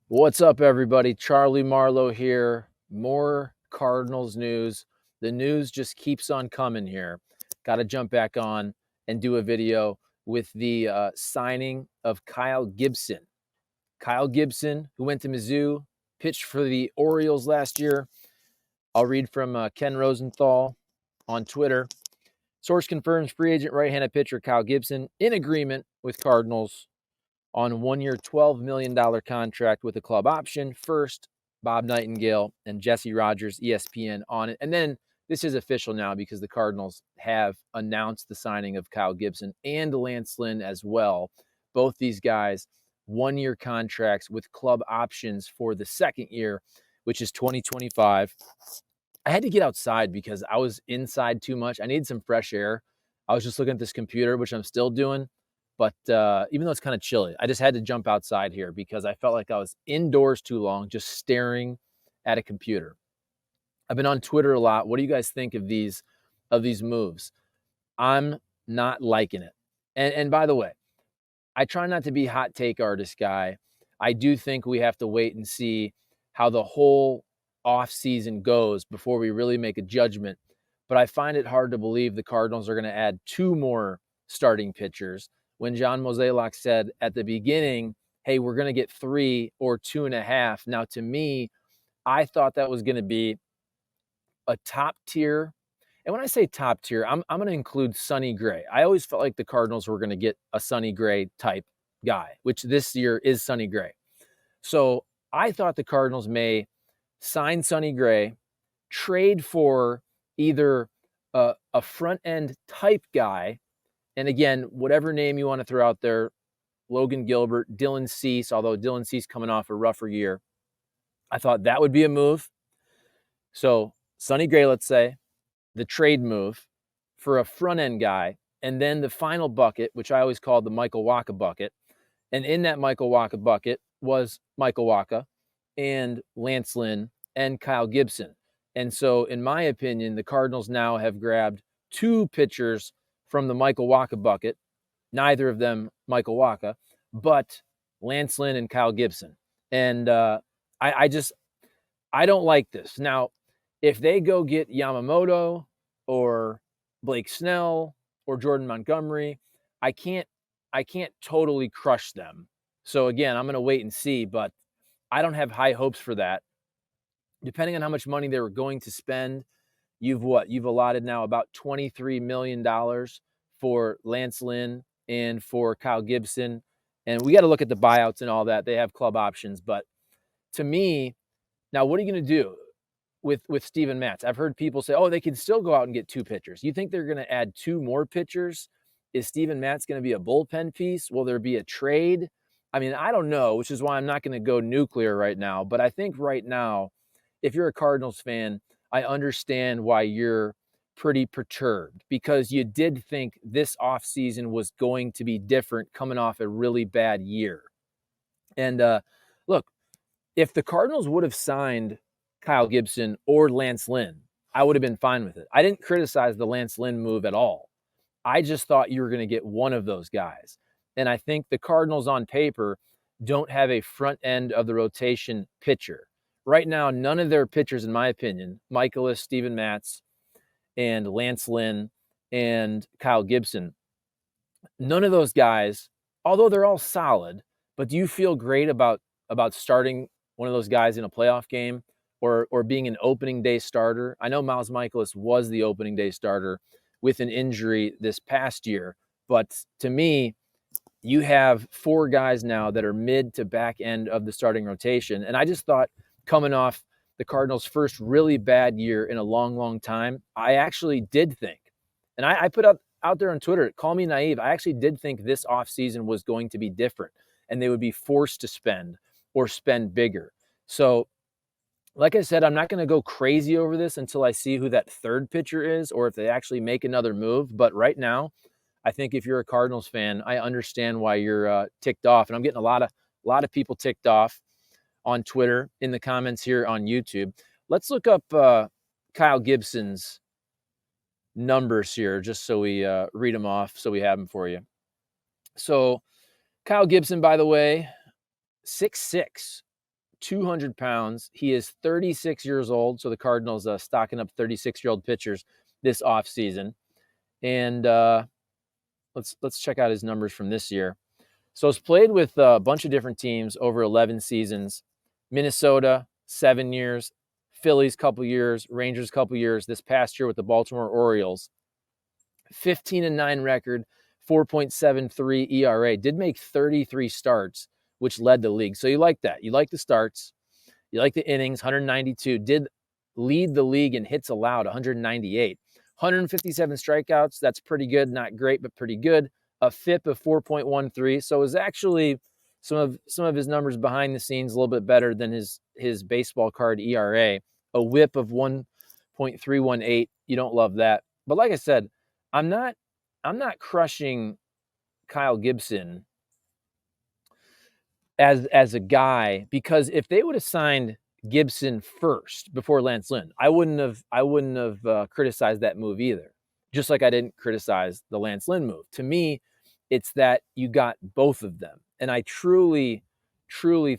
What's up, everybody? Charlie Marlow here. More Cardinals news. The news just keeps on coming here. Got to jump back on and do a video with the signing of Kyle Gibson. Kyle Gibson, who went to Mizzou, pitched for the Orioles last year. I'll read from Ken Rosenthal on Twitter. Source confirms free agent right-handed pitcher Kyle Gibson in agreement with Cardinals on a 1-year, $12 million contract with a club option. First, Bob Nightingale and Jesse Rogers, ESPN, on it. And then this is official now because the Cardinals have announced the signing of Kyle Gibson and Lance Lynn as well. Both these guys, 1-year contracts with club options for the second year, which is 2025. I had to get outside because I was inside too much. I needed some fresh air. I was just looking at this computer, which I'm still doing. But even though it's kind of chilly, I just had to jump outside here because I felt like I was indoors too long, just staring at a computer. I've been on Twitter a lot. What do you guys think of these moves? I'm not liking it. And by the way, I try not to be hot take artist guy. I do think we have to wait and see how the whole off season goes before we really make a judgment. But I find it hard to believe the Cardinals are going to add 2 more starting pitchers when John Mozeliak said at the beginning, hey, we're going to get 3 or 2.5. Now, to me, I thought that was going to be a top tier. And when I say top tier, I'm going to include Sonny Gray. I always felt like the Cardinals were going to get a Sonny Gray type guy, which this year is Sonny Gray. So I thought the Cardinals may sign Sonny Gray, trade for either a front end type guy, and again, whatever name you want to throw out there, Logan Gilbert, Dylan Cease, although Dylan Cease coming off a rougher year. I thought that would be a move. So Sonny Gray, let's say, the trade move for a front end guy, and then the final bucket, which I always called the Michael Wacha bucket. And in that Michael Wacha bucket was Michael Wacha and Lance Lynn and Kyle Gibson. And so, in my opinion, the Cardinals now have grabbed 2 pitchers from the Michael Wacha bucket, neither of them Michael Wacha, but Lance Lynn and Kyle Gibson. And I don't like this. Now, if they go get Yamamoto or Blake Snell or Jordan Montgomery, I can't totally crush them. So again, I'm going to wait and see, but I don't have high hopes for that. Depending on how much money they were going to spend, you've allotted now about $23 million for Lance Lynn and for Kyle Gibson. And we got to look at the buyouts and all that. They have club options. But to me, now what are you going to do with Steven Matz? I've heard people say, oh, they can still go out and get 2 pitchers. You think they're going to add 2 more pitchers? Is Steven Matz going to be a bullpen piece? Will there be a trade? I mean, I don't know, which is why I'm not going to go nuclear right now. But I think right now, if you're a Cardinals fan, I understand why you're pretty perturbed because you did think this offseason was going to be different coming off a really bad year. And look, if the Cardinals would have signed Kyle Gibson or Lance Lynn, I would have been fine with it. I didn't criticize the Lance Lynn move at all. I just thought you were going to get one of those guys. And I think the Cardinals on paper don't have a front end of the rotation pitcher. Right now, none of their pitchers, in my opinion, Michaelis, Steven Matz, and Lance Lynn, and Kyle Gibson, none of those guys, although they're all solid, but do you feel great about starting one of those guys in a playoff game or being an opening day starter? I know Miles Michaelis was the opening day starter with an injury this past year, but to me, you have 4 guys now that are mid to back end of the starting rotation. And I just thought coming off the Cardinals' first really bad year in a long, long time, I actually did think, and I put out there on Twitter, call me naive, I actually did think this offseason was going to be different and they would be forced to spend or spend bigger. So, like I said, I'm not going to go crazy over this until I see who that third pitcher is or if they actually make another move. But right now, I think if you're a Cardinals fan, I understand why you're ticked off. And I'm getting a lot of people ticked off on Twitter, in the comments here on YouTube. Let's look up Kyle Gibson's numbers here just so we read them off so we have them for you. So Kyle Gibson, by the way, 6'6", 200 pounds. He is 36 years old. So the Cardinals stocking up 36-year-old pitchers this offseason. And let's check out his numbers from this year. So he's played with a bunch of different teams over 11 seasons. Minnesota, 7 years. Phillies, couple years. Rangers, couple years. This past year with the Baltimore Orioles. 15-9 record, 4.73 ERA. Did make 33 starts, which led the league. So you like that. You like the starts. You like the innings, 192. Did lead the league in hits allowed, 198. 157 strikeouts. That's pretty good. Not great, but pretty good. A FIP of 4.13. So it was actually some of his numbers behind the scenes a little bit better than his baseball card ERA. A WHIP of 1.318. You don't love that. But like I said, I'm not crushing Kyle Gibson as a guy, because if they would have signed Gibson first before Lance Lynn, I wouldn't have criticized that move either. Just like I didn't criticize the Lance Lynn move. To me, it's that you got both of them, and I truly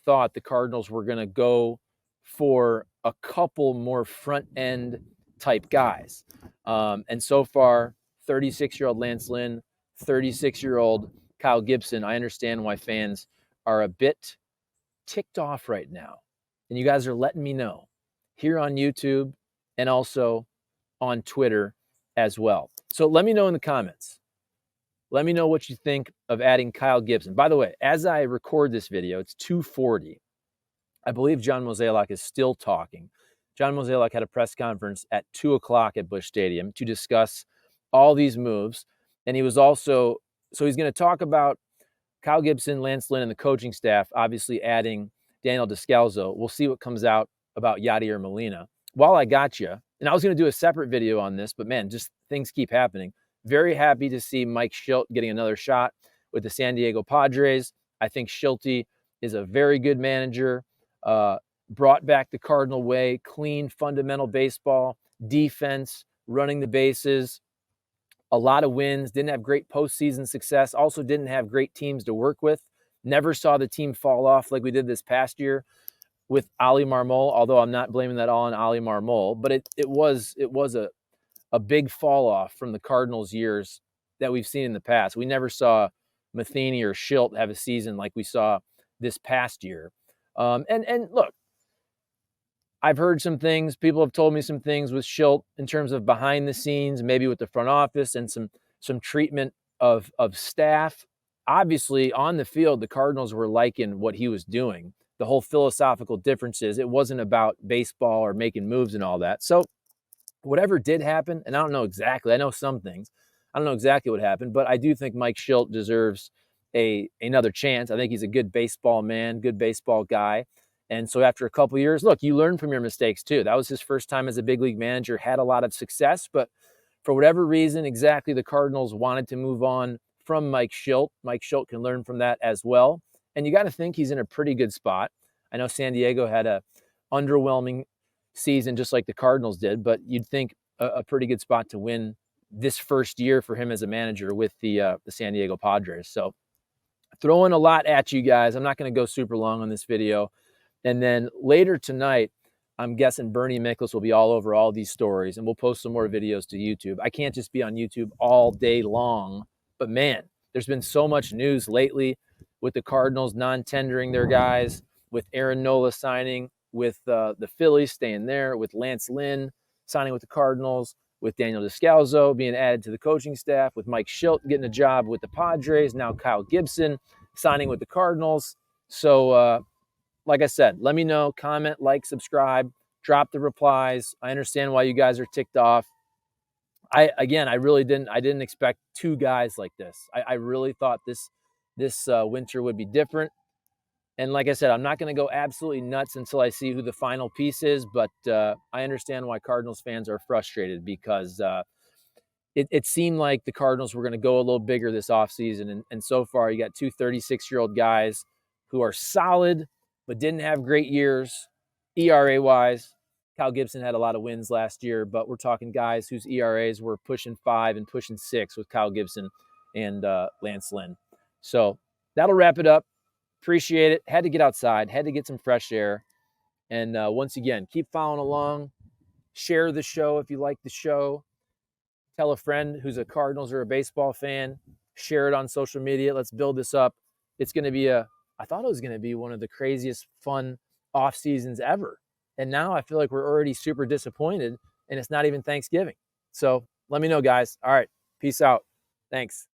thought the Cardinals were going to go for a couple more front end type guys, and so far, 36-year-old Lance Lynn, 36-year-old Kyle Gibson. I understand why fans are a bit ticked off right now. And you guys are letting me know here on YouTube and also on Twitter as well. So let me know in the comments. Let me know what you think of adding Kyle Gibson. By the way, as I record this video, it's 2:40. I believe John Mozeliak is still talking. John Mozeliak had a press conference at 2 o'clock at Busch Stadium to discuss all these moves. And he was also, so he's going to talk about Kyle Gibson, Lance Lynn, and the coaching staff, obviously adding Daniel Descalso. We'll see what comes out about Yadier Molina. While I got you, and I was going to do a separate video on this, but man, just things keep happening. Very happy to see Mike Shildt getting another shot with the San Diego Padres. I think Shilty is a very good manager. Brought back the Cardinal way, clean, fundamental baseball, defense, running the bases. A lot of wins, didn't have great postseason success, also didn't have great teams to work with. Never saw the team fall off like we did this past year with Ali Marmol, although I'm not blaming that all on Ali Marmol, but it was a big fall off from the Cardinals years that we've seen in the past. We never saw Matheny or Shildt have a season like we saw this past year. And look, I've heard some things. People have told me some things with Shildt in terms of behind the scenes, maybe with the front office and some treatment of staff. Obviously, on the field, the Cardinals were liking what he was doing. The whole philosophical differences. It wasn't about baseball or making moves and all that. So whatever did happen, and I don't know exactly. I know some things. I don't know exactly what happened, but I do think Mike Shildt deserves another chance. I think he's a good baseball man, good baseball guy. And so after a couple of years, look, you learn from your mistakes too. That was his first time as a big league manager, had a lot of success, but for whatever reason, exactly, the Cardinals wanted to move on from Mike Shildt. Mike Shildt can learn from that as well. And you got to think he's in a pretty good spot. I know San Diego had a underwhelming season just like the Cardinals did, but you'd think a pretty good spot to win this first year for him as a manager with the San Diego Padres. So throwing a lot at you guys. I'm not going to go super long on this video. And then later tonight, I'm guessing Bernie Miklasz will be all over all these stories, and we'll post some more videos to YouTube. I can't just be on YouTube all day long, but man, there's been so much news lately with the Cardinals non-tendering their guys, with Aaron Nola signing with the Phillies, staying there, with Lance Lynn signing with the Cardinals, with Daniel Descalso being added to the coaching staff, with Mike Shildt getting a job with the Padres, now Kyle Gibson signing with the Cardinals. So, like I said, let me know, comment, like, subscribe, drop the replies. I understand why you guys are ticked off. I really didn't expect two guys like this. I really thought this winter would be different. And like I said, I'm not going to go absolutely nuts until I see who the final piece is, but I understand why Cardinals fans are frustrated because it seemed like the Cardinals were going to go a little bigger this offseason. And so far, you got two 36-year-old guys who are solid, but didn't have great years ERA-wise. Kyle Gibson had a lot of wins last year, but we're talking guys whose ERAs were pushing 5 and pushing 6 with Kyle Gibson and Lance Lynn. So that'll wrap it up. Appreciate it. Had to get outside, had to get some fresh air. And once again, keep following along. Share the show if you like the show. Tell a friend who's a Cardinals or a baseball fan. Share it on social media. Let's build this up. It's going to be I thought it was going to be one of the craziest, fun off seasons ever. And now I feel like we're already super disappointed and it's not even Thanksgiving. So let me know, guys. All right. Peace out. Thanks.